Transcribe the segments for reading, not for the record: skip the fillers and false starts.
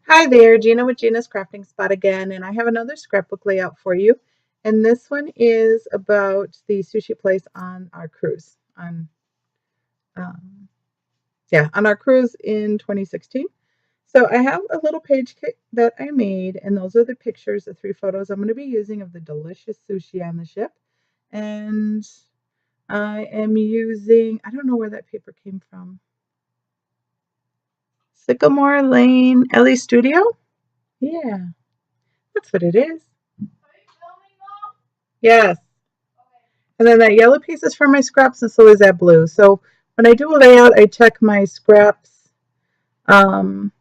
Hi there, Gina with Gina's Crafting Spot again, and I have another scrapbook layout for you. And this one is about the sushi place on our cruise, um, on our cruise in 2016. So I have a little page kit that I made, and those are the pictures, the 3 photos I'm going to be using of the delicious sushi on the ship. And I am using, I don't know where that paper came from. Sycamore Lane Ellie Studio? Yeah, that's what it is. Yes. And then that yellow piece is for my scraps, and so is that blue. So when I do a layout, I check my scraps um,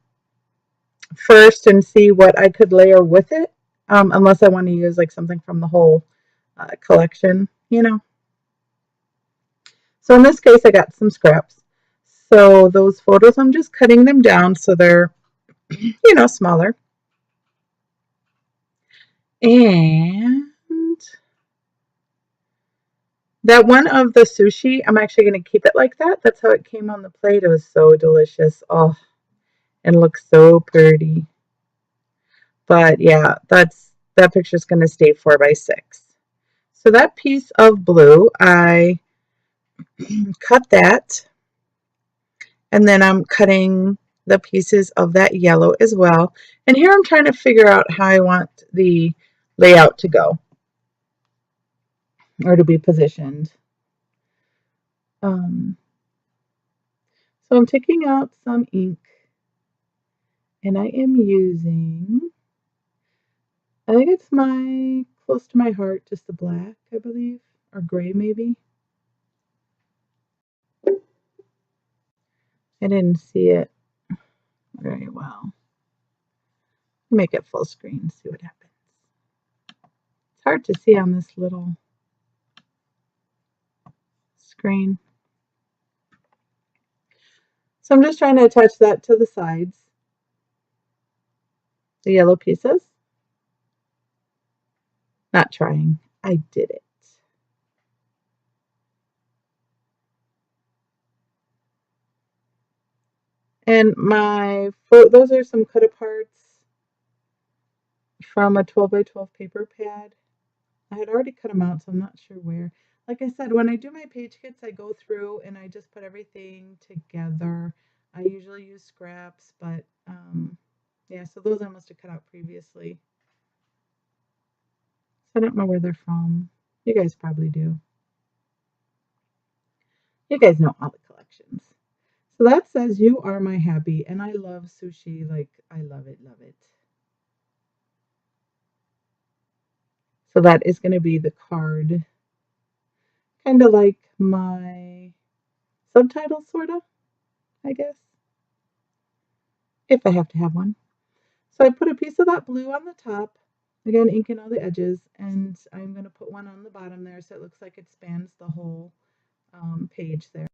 first and see what I could layer with it, unless I want to use like something from the whole collection. So in this case, I got some scraps. So those photos, I'm just cutting them down so they're, smaller. And that one of the sushi, I'm actually going to keep it like that. That's how it came on the plate. It was so delicious. Oh, and looks so pretty. But yeah, that picture's going to stay 4x6. So that piece of blue, I cut that, and then I'm cutting the pieces of that yellow as well. And here I'm trying to figure out how I want the layout to go or to be positioned. So I'm taking out some ink, and I am using, I think it's close to my heart, just the black, I believe, or gray maybe. I didn't see it very well. Make it full screen, see what happens. It's hard to see on this little screen. So I'm just trying to attach that to the sides, the yellow pieces. Not trying, I did it. And those are some cut aparts from a 12x12 paper pad. I had already cut them out, so I'm not sure where. Like I said, when I do my page kits, I go through and I just put everything together. I usually use scraps, but yeah, so those I must have cut out previously. So I don't know where they're from. You guys probably do. You guys know all the collections. So that says you are my happy, and I love sushi. Like, I love it, love it. So that is going to be the card. Kind of like my subtitle, sort of, I guess. If I have to have one. So I put a piece of that blue on the top, again, inking all the edges, and I'm going to put one on the bottom there so it looks like it spans the whole page there.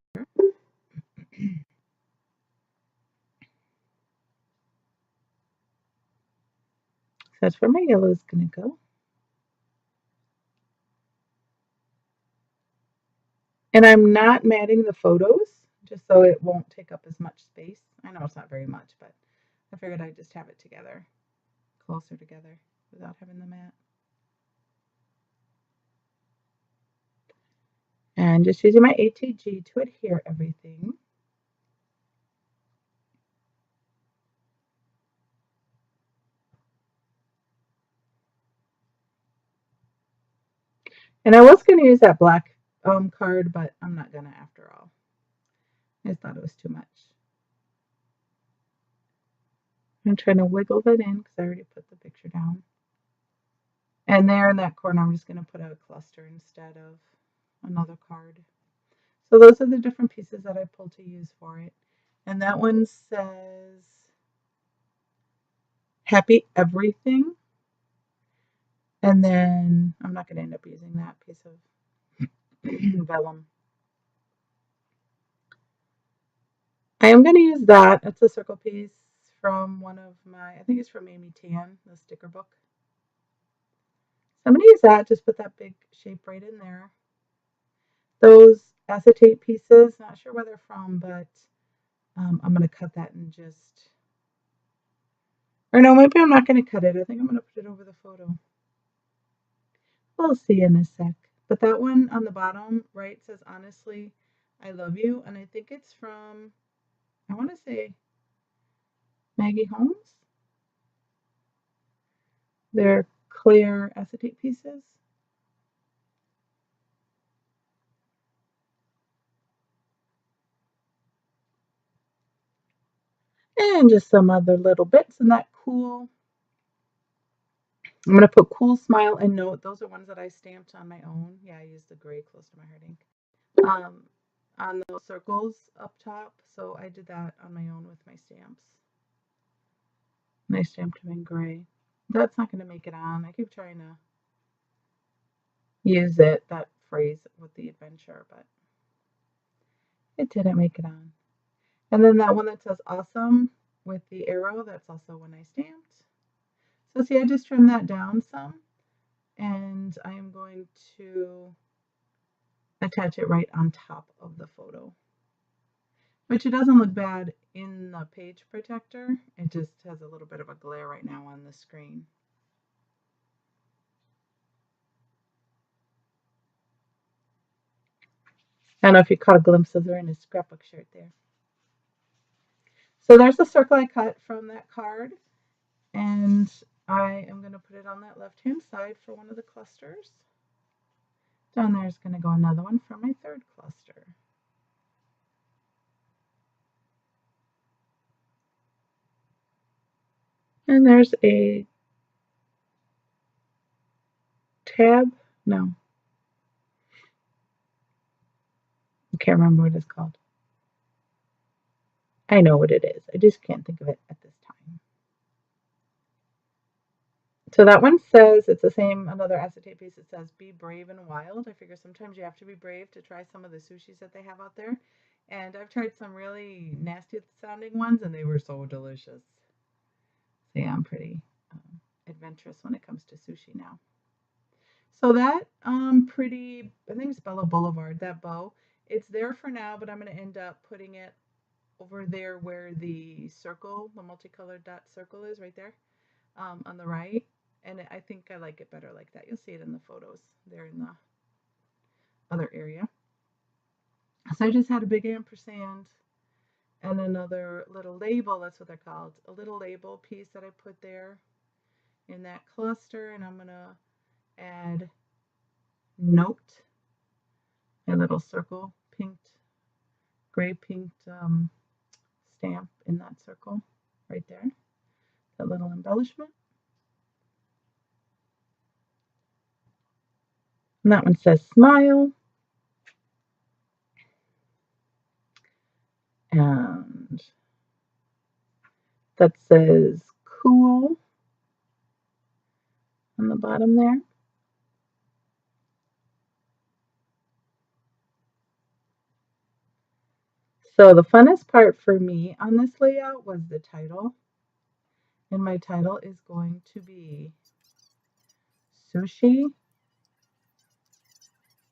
So that's where my yellow is going to go. And I'm not matting the photos just so it won't take up as much space. I know it's not very much, but I figured I'd just have it together, closer together, without having the mat. And just using my ATG to adhere everything. And I was going to use that black card, but I'm not going to after all. I just thought it was too much. I'm trying to wiggle that in because I already put the picture down. And there in that corner, I'm just going to put a cluster instead of another card. So those are the different pieces that I pulled to use for it. And that one says, happy everything. And then I'm not going to end up using that piece of vellum. I am going to use that. It's a circle piece from one of I think it's from Amy Tan, the sticker book. So I'm going to use that, just put that big shape right in there. Those acetate pieces, not sure where they're from, but I'm going to cut that and just Or no, maybe I'm not going to cut it. I think I'm going to put it over the photo. We'll see in a sec. But that one on the bottom right says, honestly, I love you. And I think it's from, I want to say, Maggie Holmes. They're clear acetate pieces. And just some other little bits in that cool. I'm going to put cool, smile, and note. Those are ones that I stamped on my own. Yeah, I used the gray close to my heart ink. On those circles up top. So I did that on my own with my stamps. And I stamped them in gray. That's not going to make it on. I keep trying to use it, that phrase with the adventure, but it didn't make it on. And then that one that says awesome with the arrow, that's also one I stamped. So see, I just trimmed that down some, and I am going to attach it right on top of the photo. Which it doesn't look bad in the page protector. It just has a little bit of a glare right now on the screen. I don't know if you caught a glimpse of her in his scrapbook shirt there. So there's the circle I cut from that card, and I am going to put it on that left-hand side for one of the clusters. Down there is going to go another one for my third cluster. And there's a tab. No. I can't remember what it's called. I know what it is. I just can't think of it at this time. So that one says, it's the same, another acetate piece. It says, be brave and wild. I figure sometimes you have to be brave to try some of the sushis that they have out there. And I've tried some really nasty sounding ones, and they were so delicious. So yeah, I'm pretty adventurous when it comes to sushi now. So that pretty, I think it's Bella Boulevard, that bow, it's there for now, but I'm going to end up putting it over there where the circle, the multicolored dot circle is right there on the right. And I think I like it better like that. You'll see it in the photos there in the other area. So I just had a big ampersand and another little label, that's what they're called, a little label piece that I put there in that cluster. And I'm going to add note, a little circle, pinked, gray pinked stamp in that circle right there, that little embellishment. And that one says smile. And that says cool on the bottom there. So the funnest part for me on this layout was the title. And my title is going to be Sushi.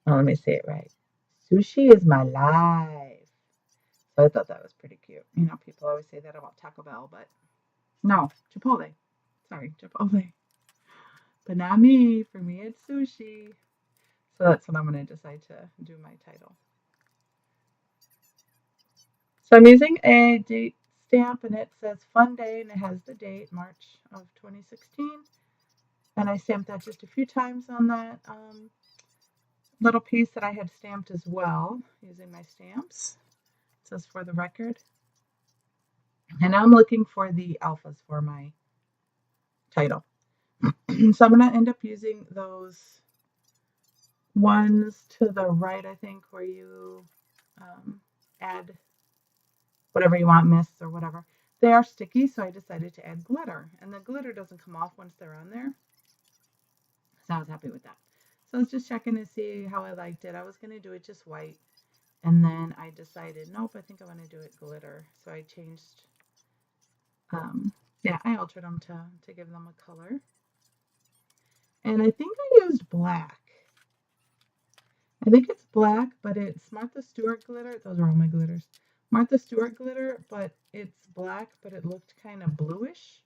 Oh, let me say it right. Sushi is my life. So I thought that was pretty cute. You know, people always say that about Taco Bell, but no, Chipotle. Sorry, Chipotle. But not me. For me, it's sushi. So that's what I'm going to decide to do my title. So I'm using a date stamp, and it says fun day, and it has the date, March of 2016. And I stamped that just a few times on that little piece that I had stamped as well, using my stamps. It says for the record. And now I'm looking for the alphas for my title. So I'm going to end up using those ones to the right, I think, where you add whatever you want, mists or whatever. They are sticky, so I decided to add glitter. And the glitter doesn't come off once they're on there. So I was happy with that. So I was just checking to see how I liked it. I was going to do it just white. And then I decided, nope, I think I want to do it glitter. So I changed, yeah, I altered them to give them a color. And I think I used black. I think it's black, but it's Martha Stewart glitter. Those are all my glitters. Martha Stewart glitter, but it's black, but it looked kind of bluish.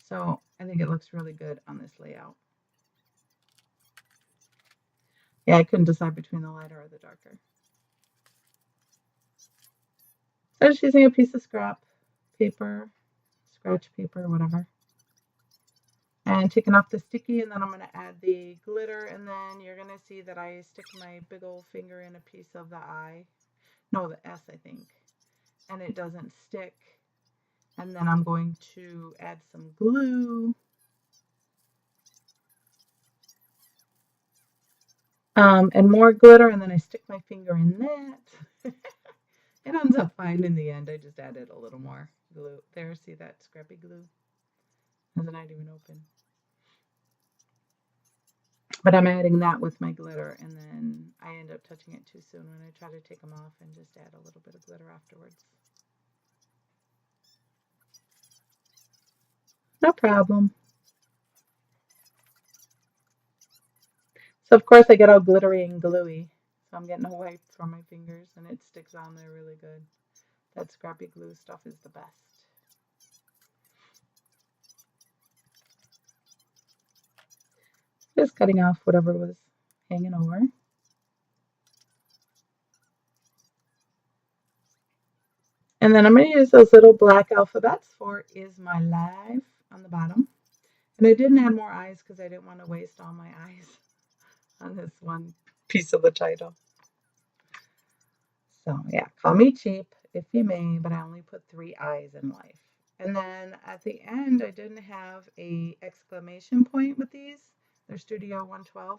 So I think it looks really good on this layout. Yeah, I couldn't decide between the lighter or the darker. So I'm just using a piece of scrap paper, scratch paper, whatever. And taking off the sticky, and then I'm going to add the glitter, and then you're going to see that I stick my big old finger in a piece of the I. No, the S, I think. And it doesn't stick. And then I'm going to add some glue. And more glitter, and then I stick my finger in that. It ends up fine in the end. I just added a little more glue. There, see that scrappy glue? It's not even open. But I'm adding that with my glitter, and then I end up touching it too soon when I try to take them off and just add a little bit of glitter afterwards. No problem. So of course I get all glittery and gluey. So I'm getting a wipe from my fingers, and it sticks on there really good. That scrappy glue stuff is the best. Just cutting off whatever was hanging over. And then I'm going to use those little black alphabets for "Is My Life" on the bottom. And I didn't add more eyes because I didn't want to waste all my eyes on this one piece of the title. So yeah, call me cheap if you may, but I only put 3 eyes in life. And then at the end, I didn't have a exclamation point with these. They're Studio 112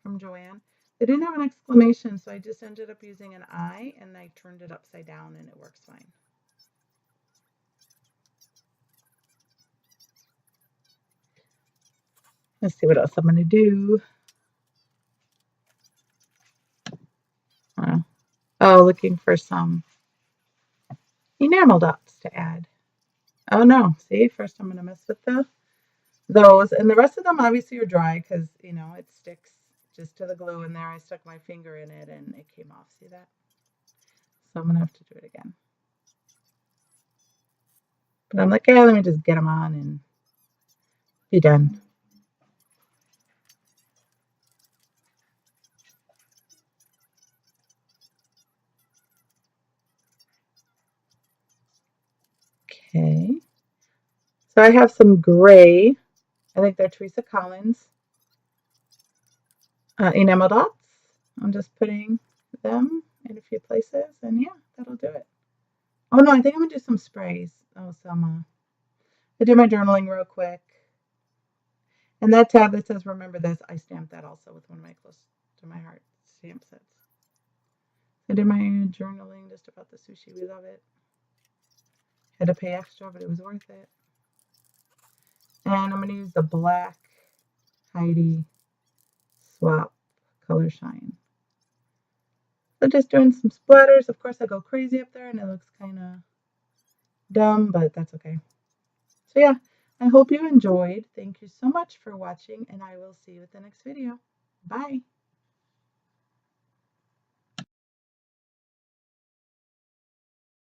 from Joanne. They didn't have an exclamation, so I just ended up using an I, and I turned it upside down, and it works fine. Let's see what else I'm going to do. Oh, looking for some enamel dots to add. Oh no, see, first I'm going to mess with those, and the rest of them obviously are dry because, you know, it sticks just to the glue in there. I stuck my finger in it and it came off, see that? So I'm going to have to do it again. But I'm like, yeah, let me just get them on and be done. Okay. So I have some gray. I think they're Teresa Collins enamel dots. I'm just putting them in a few places, and yeah, that'll do it. Oh no, I think I'm gonna do some sprays. Oh, I did my journaling real quick. And that tab that says "Remember This," I stamped that also with one of my close to my heart stamp sets. I did my journaling just about the sushi. We love it. Had to pay extra, but it was worth it. And I'm going to use the black Heidi Swap Color Shine. So just doing some splatters. Of course, I go crazy up there, and it looks kind of dumb, but that's okay. So yeah, I hope you enjoyed. Thank you so much for watching, and I will see you at the next video. Bye.